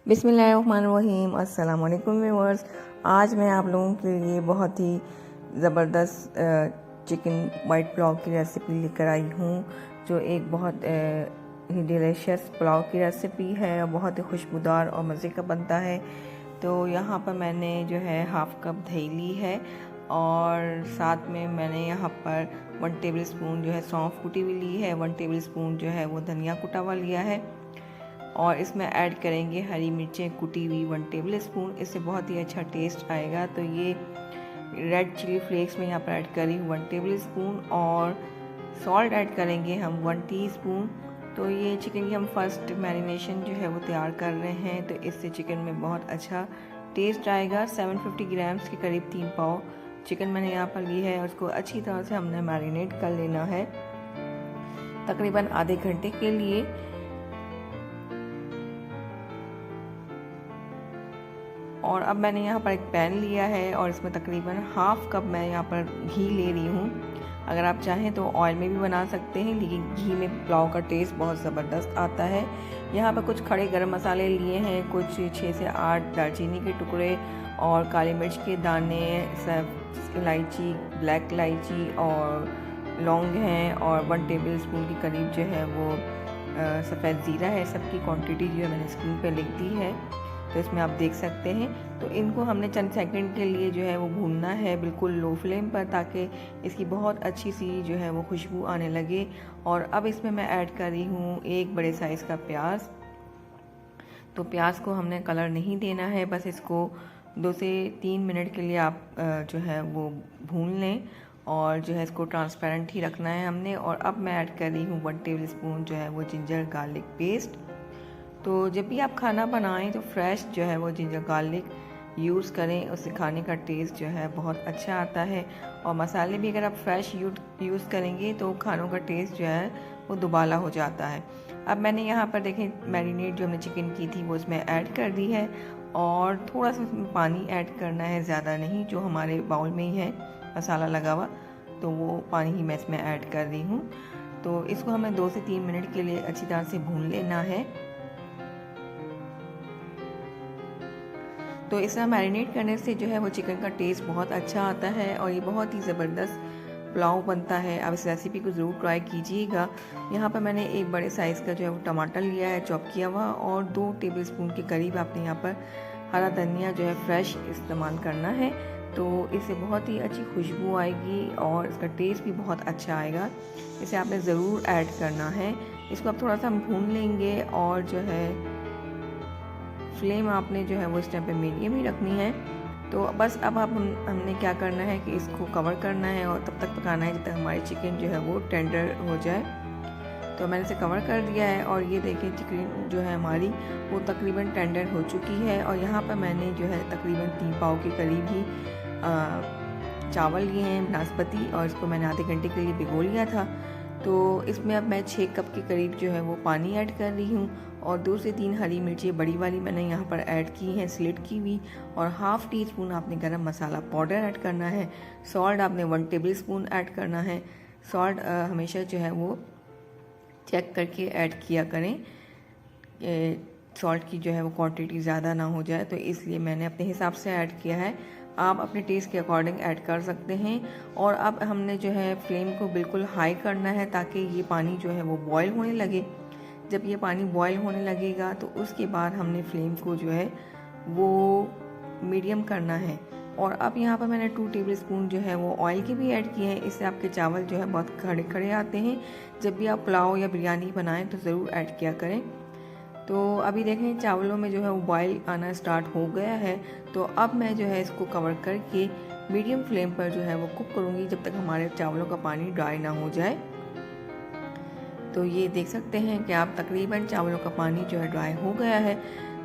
बिस्मिल्लाहिर्रहमानिर्रहीम। अस्सलाम वालेकुम व्यूअर्स। आज मैं आप लोगों के लिए बहुत ही ज़बरदस्त चिकन वाइट पुलाव की रेसिपी लेकर आई हूँ, जो एक बहुत ही डिलीशियस पुलाव की रेसिपी है और बहुत ही खुशबूदार और मज़े का बनता है। तो यहाँ पर मैंने जो है हाफ़ कप दही ली है और साथ में मैंने यहाँ पर 1 टेबल स्पून जो है सौंफ कुटी हुई ली है, 1 टेबल स्पून जो है वो धनिया कुटा हुआ लिया है और इसमें ऐड करेंगे हरी मिर्चें कुटी हुई 1 टेबल स्पून। इससे बहुत ही अच्छा टेस्ट आएगा। तो ये रेड चिली फ्लेक्स में यहाँ पर ऐड करी 1 टेबल स्पून और सॉल्ट ऐड करेंगे हम 1 टीस्पून। तो ये चिकन की हम फर्स्ट मैरिनेशन जो है वो तैयार कर रहे हैं, तो इससे चिकन में बहुत अच्छा टेस्ट आएगा। 750 ग्राम्स के करीब 3 पाव चिकन मैंने यहाँ पर ली है और उसको अच्छी तरह से हमने मैरिनेट कर लेना है तकरीबन आधे घंटे के लिए। और अब मैंने यहाँ पर एक पैन लिया है और इसमें तकरीबन हाफ़ कप मैं यहाँ पर घी ले रही हूँ। अगर आप चाहें तो ऑयल में भी बना सकते हैं, लेकिन घी में पुलाव का टेस्ट बहुत ज़बरदस्त आता है। यहाँ पर कुछ खड़े गरम मसाले लिए हैं, कुछ 6 से 8 दालचीनी के टुकड़े और काली मिर्च के दाने, सब इलायची, ब्लैक इलायची और लौंग हैं और 1 टेबल स्पून के करीब जो है वो सफ़ेद ज़ीरा है। सबकी क्वांटिटी जो है मैंने स्क्रीन पर लिख दी है, तो इसमें आप देख सकते हैं। तो इनको हमने चंद सेकंड के लिए जो है वो भूनना है बिल्कुल लो फ्लेम पर, ताकि इसकी बहुत अच्छी सी जो है वो खुशबू आने लगे। और अब इसमें मैं ऐड कर रही हूँ 1 बड़े साइज़ का प्याज। तो प्याज को हमने कलर नहीं देना है, बस इसको 2 से 3 मिनट के लिए आप जो है वो भून लें और जो है इसको ट्रांसपेरेंट ही रखना है हमने। और अब मैं ऐड कर रही हूँ 1 टेबल स्पून जो है वो जिंजर गार्लिक पेस्ट। तो जब भी आप खाना बनाएं तो फ्रेश जो है वो जिंजर गार्लिक यूज़ करें, उससे खाने का टेस्ट जो है बहुत अच्छा आता है। और मसाले भी अगर आप फ्रेश यूज़ करेंगे तो खानों का टेस्ट जो है वो दुबाला हो जाता है। अब मैंने यहाँ पर देखें मैरिनेट जो हमने चिकन की थी वो इसमें ऐड कर दी है और थोड़ा सा उसमें पानी ऐड करना है, ज़्यादा नहीं, जो हमारे बाउल में ही है मसाला लगा हुआ, तो वो पानी ही मैं इसमें ऐड कर रही हूँ। तो इसको हमें 2 से 3 मिनट के लिए अच्छी तरह से भून लेना है। तो इस तरह मैरिनेट करने से जो है वो चिकन का टेस्ट बहुत अच्छा आता है और ये बहुत ही ज़बरदस्त पुलाव बनता है। आप इस रेसिपी को ज़रूर ट्राई कीजिएगा। यहाँ पर मैंने 1 बड़े साइज़ का जो है वो टमाटर लिया है चॉप किया हुआ और 2 टेबल स्पून के करीब आपने यहाँ पर हरा धनिया जो है फ्रेश इस्तेमाल करना है। तो इससे बहुत ही अच्छी खुशबू आएगी और इसका टेस्ट भी बहुत अच्छा आएगा। इसे आपने ज़रूर ऐड करना है। इसको आप थोड़ा सा भून लेंगे और जो है फ्लेम आपने जो है वो इस टाइम पे मीडियम ही रखनी है। तो बस अब आप हमने क्या करना है कि इसको कवर करना है और तब तक पकाना है जब तक हमारी चिकन जो है वो टेंडर हो जाए। तो मैंने इसे कवर कर दिया है और ये देखिए चिकन जो है हमारी वो तकरीबन टेंडर हो चुकी है। और यहाँ पर मैंने जो है तकरीबन 3 पाव के करीब ही चावल लिए हैं नाशपाती और इसको मैंने आधे घंटे के लिए भिगो लिया था। तो इसमें अब मैं 6 कप के करीब जो है वो पानी ऐड कर रही हूँ और 2 से 3 हरी मिर्चें बड़ी वाली मैंने यहाँ पर ऐड की हैं स्लिट की हुई और हाफ़ टी स्पून आपने गरम मसाला पाउडर ऐड करना है। सॉल्ट आपने 1 टेबल स्पून ऐड करना है। सॉल्ट हमेशा जो है वो चेक करके ऐड किया करें, सॉल्ट की जो है वो क्वांटिटी ज़्यादा ना हो जाए, तो इसलिए मैंने अपने हिसाब से ऐड किया है। आप अपने टेस्ट के अकॉर्डिंग ऐड कर सकते हैं। और अब हमने जो है फ्लेम को बिल्कुल हाई करना है ताकि ये पानी जो है वो बॉयल होने लगे। जब ये पानी बॉयल होने लगेगा तो उसके बाद हमने फ्लेम को जो है वो मीडियम करना है। और अब यहाँ पर मैंने 2 टेबल स्पून जो है वो ऑयल के भी ऐड किए हैं। इससे आपके चावल जो है बहुत खड़े खड़े आते हैं। जब भी आप पुलाव या बिरयानी बनाएं तो ज़रूर ऐड किया करें। तो अभी देखें चावलों में जो है वो बॉयल आना स्टार्ट हो गया है। तो अब मैं जो है इसको कवर करके मीडियम फ्लेम पर जो है वो कुक करूँगी जब तक हमारे चावलों का पानी ड्राई ना हो जाए। तो ये देख सकते हैं कि आप तकरीबन चावलों का पानी जो है ड्राई हो गया है।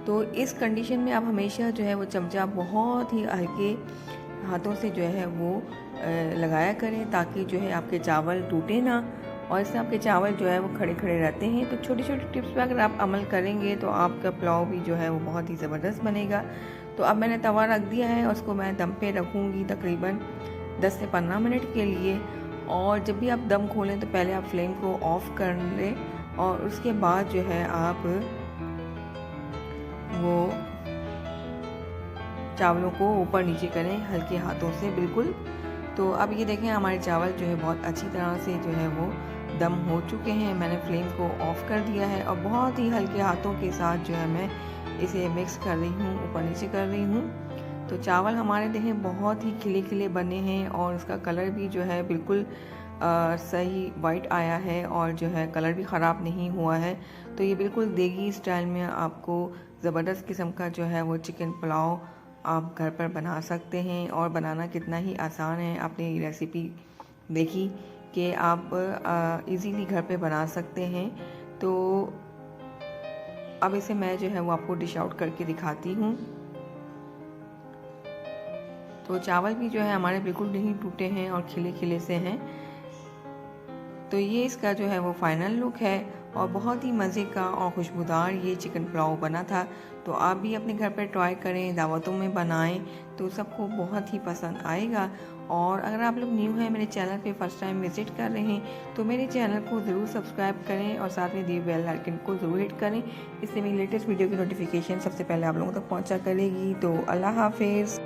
तो इस कंडीशन में आप हमेशा जो है वो चमचा बहुत ही हल्के हाथों से जो है वो लगाया करें ताकि जो है आपके चावल टूटे ना और इससे आपके चावल जो है वो खड़े खड़े रहते हैं। तो छोटी छोटी टिप्स पे अगर आप अमल करेंगे तो आपका पुलाव भी जो है वो बहुत ही ज़बरदस्त बनेगा। तो अब मैंने तवा रख दिया है और उसको मैं दम पे रखूँगी तकरीबन 10 से 15 मिनट के लिए। और जब भी आप दम खोलें तो पहले आप फ्लेम को ऑफ़ कर लें और उसके बाद जो है आप वो चावलों को ऊपर नीचे करें हल्के हाथों से बिल्कुल। तो अब ये देखें हमारे चावल जो है बहुत अच्छी तरह से जो है वो दम हो चुके हैं। मैंने फ्लेम को ऑफ कर दिया है और बहुत ही हल्के हाथों के साथ जो है मैं इसे मिक्स कर रही हूँ, ऊपर नीचे कर रही हूँ। तो चावल हमारे देखें बहुत ही खिले खिले बने हैं और उसका कलर भी जो है बिल्कुल सही वाइट आया है और जो है कलर भी ख़राब नहीं हुआ है। तो ये बिल्कुल देगी स्टाइल में आपको ज़बरदस्त किस्म का जो है वो चिकन पुलाव आप घर पर बना सकते हैं। और बनाना कितना ही आसान है, आपने ये रेसिपी देखी कि आप इजीली घर पे बना सकते हैं। तो अब इसे मैं जो है वो आपको डिश आउट करके दिखाती हूँ। तो चावल भी जो है हमारे बिल्कुल नहीं टूटे हैं और खिले खिले से हैं। तो ये इसका जो है वो फाइनल लुक है और बहुत ही मज़े का और खुशबूदार ये चिकन पुलाव बना था। तो आप भी अपने घर पर ट्राई करें, दावतों में बनाएं तो सबको बहुत ही पसंद आएगा। और अगर आप लोग न्यू हैं मेरे चैनल पे फर्स्ट टाइम विज़िट कर रहे हैं तो मेरे चैनल को ज़रूर सब्सक्राइब करें और साथ में दिए बेल आइकन को ज़रूर हिट करें। इससे मेरी लेटेस्ट वीडियो की नोटिफिकेशन सबसे पहले आप लोगों तक पहुँचा करेगी। तो अल्लाह हाफिज़।